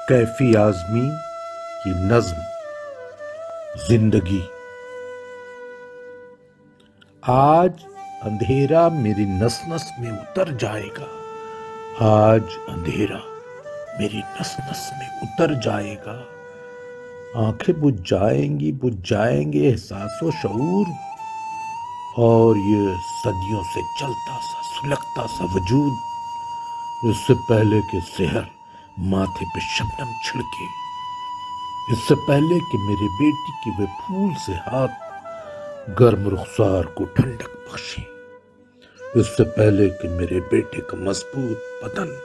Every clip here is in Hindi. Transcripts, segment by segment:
कैफी आजमी की नज्म जिंदगी। आज अंधेरा मेरी नस नस में उतर जाएगा। आज अंधेरा मेरी नस नस में उतर जाएगा। आंखें बुझ जाएंगे एहसासो शऊर, और ये सदियों से चलता सा सुलगता सा वजूद, इससे पहले कि सेहर माथे पे शबनम छिड़के, इससे पहले कि मेरे बेटी के वे फूल से हाथ गर्म रुखसार को ठंडक बख्शे, इससे पहले कि मेरे बेटे का मजबूत बदन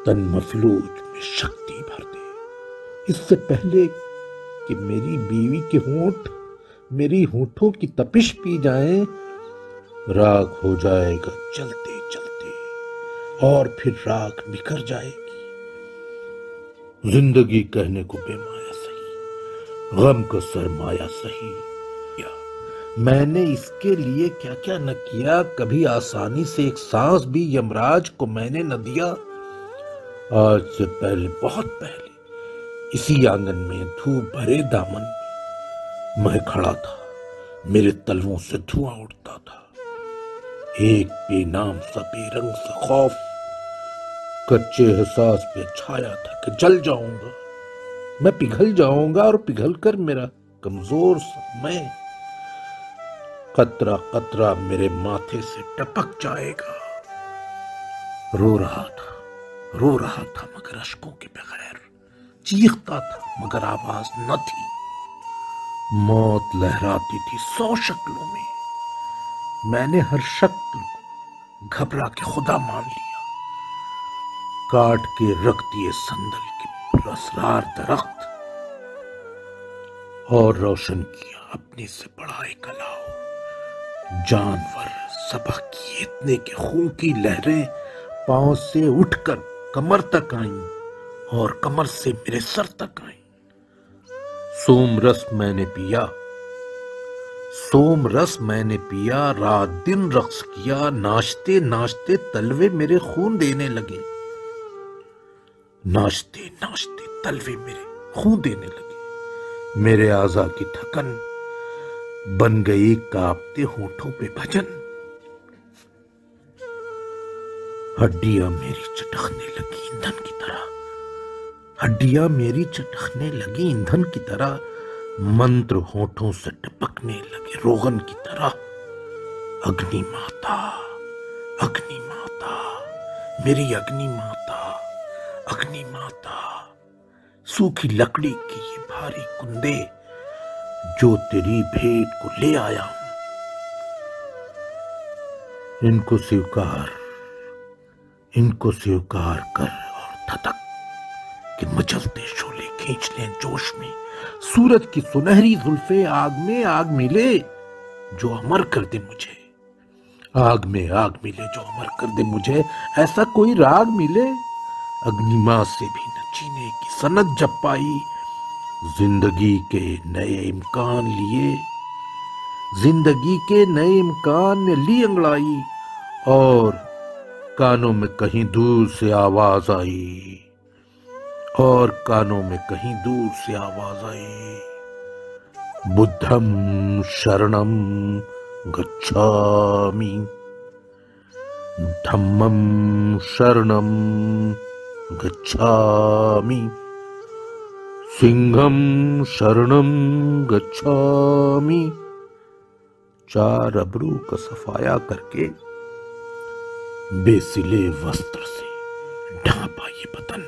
तन मफलूज में शक्ति भर दे, इससे पहले कि मेरी बीवी के होंठ मेरी होठों की तपिश पी जाए, राख हो जाएगा चलते चलते और फिर राख बिखर जाएगी। जिंदगी कहने को बेमाया सही, गम का सरमाया सही। मैंने इसके लिए क्या क्या न किया, कभी आसानी से एक सांस भी यमराज को मैंने न दिया। आज से पहले, बहुत पहले, इसी आंगन में धूप भरे दामन में मैं खड़ा था, मेरे तलवों से धुआं उठता था। एक बेनाम सा बेरंग सा खौफ कच्चे एहसास पे छाया था कि जल जाऊंगा, मैं पिघल जाऊंगा, और पिघल कर मेरा कमजोर सा मैं कतरा कतरा मेरे माथे से टपक जाएगा। रो रहा था मगर अश्कों के बगैर, चीखता था मगर आवाज न थी। मौत लहराती थी 100 शक्लों में, मैंने हर शक्ल को घबरा के खुदा मान लिया। काट के रख दिए संदल के पुरअसरार दरख्त, और रोशन किया अपने से बड़ा एक अलाव। जानवर सबक किए इतने के खून की लहरें पांव से उठकर कमर तक आईं, और कमर से मेरे सर तक आईं। सोम रस मैंने पिया, रात दिन रक्स किया, नाचते नाचते तलवे मेरे खून देने लगे, नाचते नाचते तलवे मेरे खून देने लगे। मेरे आज़ा की थकन बन गई कांपते होठों पे भजन। हड्डियां मेरी चटकने लगी ईंधन की तरह, हड्डियां मेरी चटकने लगी ईंधन की तरह, मंत्र होठों से टपकने लगे रोगन की तरह। अग्नि माता, अग्नि माता, मेरी अग्नि माता, अग्नि माता, सूखी लकड़ी की ये भारी कुंदे जो तेरी भेंट को ले आया हूं, इनको स्वीकार कर और धधक कि मचलते शोले खींच लें जोश में। सूरज की सुनहरी जुल्फे आग में आग मिले जो अमर कर दे मुझे, आग में आग मिले जो अमर कर दे मुझे। ऐसा कोई राग मिले अग्निमा से भी न जीने की सनत जब पाई। जिंदगी के नए इम्कान लिए, जिंदगी के नए इम्कान ने ली अंगड़ाई, और कानों में कहीं दूर से आवाज आई, और कानों में कहीं दूर से आवाज आई। बुद्धम शरणम गच्छामि, धम्मम शरणम गच्छामि, सिंहम शरणम गच्छामि। 4 अबरू का सफाया करके बेसिले वस्त्र से ढांपा ये बदन,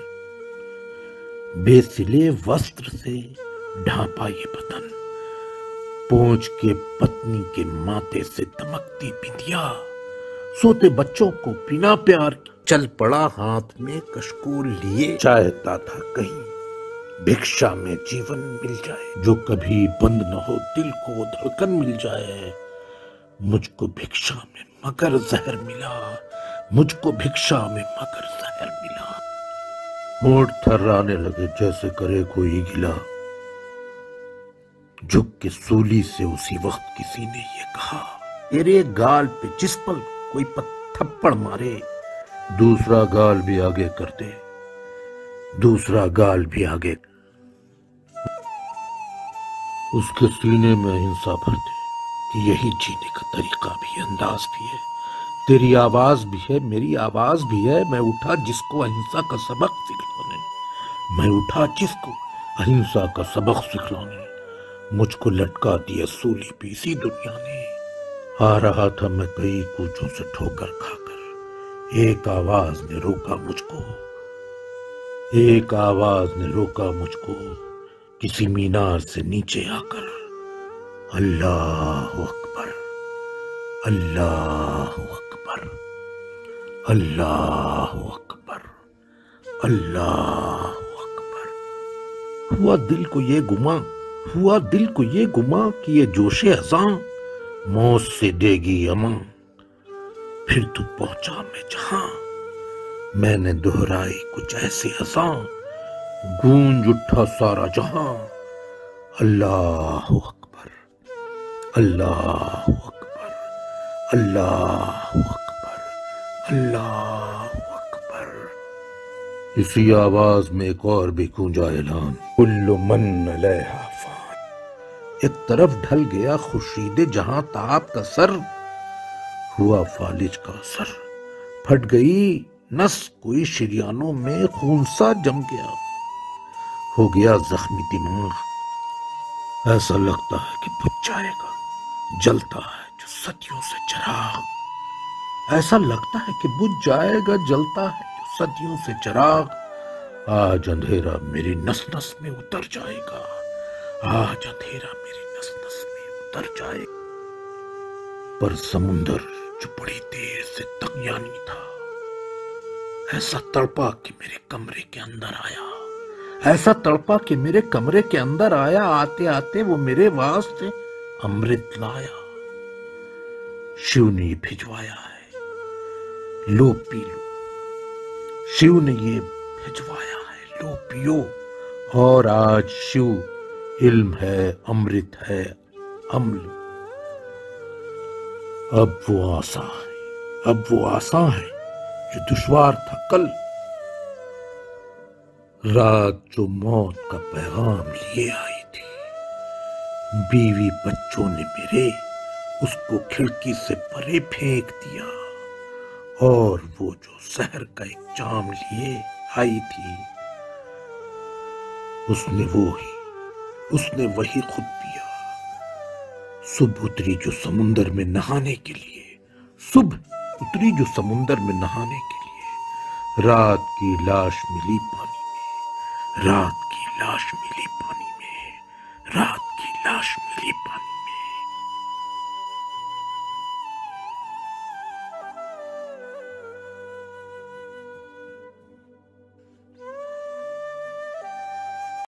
बेसिले वस्त्र से ढांपा ये बदन। पोंछ के पत्नी के माथे से दमकती बिंदिया, सोते बच्चों को बिना प्यार चल पड़ा हाथ में कशकूल लिए। चाहता था कहीं भिक्षा में जीवन मिल जाए, जो कभी बंद न हो दिल को वो धड़कन मिल जाए। मुझको भिक्षा में मगर जहर मिला, मुझको भिक्षा में मगर जहर मिला। होंठ थर्राने लगे जैसे करे कोई गिला, झुक के सूली से उसी वक्त किसी ने ये कहा, तेरे गाल पे जिस पल कोई थप्पड़ मारे, दूसरा गाल भी आगे कर दे। दूसरा गाल भी आगे, उसके सीने में हिंसा भर दे कि यही जीने का तरीका भी, अंदाज भी है। तेरी आवाज भी है, मेरी आवाज भी है। मैं उठा जिसको अहिंसा का सबक सिखलाने, मैं उठा जिसको अहिंसा का सबक सिखलाने, मुझको लटका दिया सूली पे इसी दुनिया ने। आ रहा था मैं कई कूचों से ठोकर खाकर, एक आवाज ने रोका मुझको, एक आवाज ने रोका मुझको, किसी मीनार से नीचे आकर। अल्लाह अकबर, अल्लाह अकबर, अल्लाह अकबर, अल्लाह अकबर। हुआ दिल को ये गुमा, हुआ दिल को ये गुमा कि ये जोशे अज़ां मौत से देगी अमा। फिर तू पहुंचा मैं जहां, मैंने दोहराई कुछ ऐसे अज़ां, गूंज उठा सारा जहां। अल्लाह अकबर, अल्लाह अकबर, अल्लाह अकबर, अल्लाह अकबर। इसी आवाज में एक और भी गूंजा ऐलान, कुल्लु मन अलैहा फान। एक तरफ ढल गया खुर्शीदे जहां ताब का सर, हुआ फालिज का असर। फट गई नस कोई शरियानों में, खून सा जम गया, हो गया जख्मी दिमाग। ऐसा लगता है कि बुझ जाएगा, जलता है जो सदियों से चिराग। ऐसा लगता है कि बुझ जाएगा, जलता है जो सदियों से चिराग। आज अंधेरा मेरी नस नस में उतर जाएगा, आज अंधेरा मेरी नस नस में उतर जाएगा। पर समुंदर जो बड़ी देर से तकयानी था, ऐसा तड़पा कि मेरे कमरे के अंदर आया, ऐसा तड़पा कि मेरे कमरे के अंदर आया। आते आते वो मेरे वास्ते अमृत लाया। शिव ने ये भिजवाया है, लो पी लो। शिव ने ये भिजवाया है, लो पियो। और आज शिव इल्म है, अमृत है, अम्ल। अब वो आसा है, अब वो आसा है जो दुश्वार था कल। रात जो मौत का पैगाम लिए आई थी, बीवी बच्चों ने मेरे उसको खिड़की से परे फेंक दिया। और वो जो शहर का एक जाम लिए आई थी, उसने वही खुद पिया। सुबह उतरी जो समुंदर में नहाने के लिए, सुबह उतरी जो समुंदर में नहाने के लिए। रात की लाश मिली पानी में, रात की लाश मिली पानी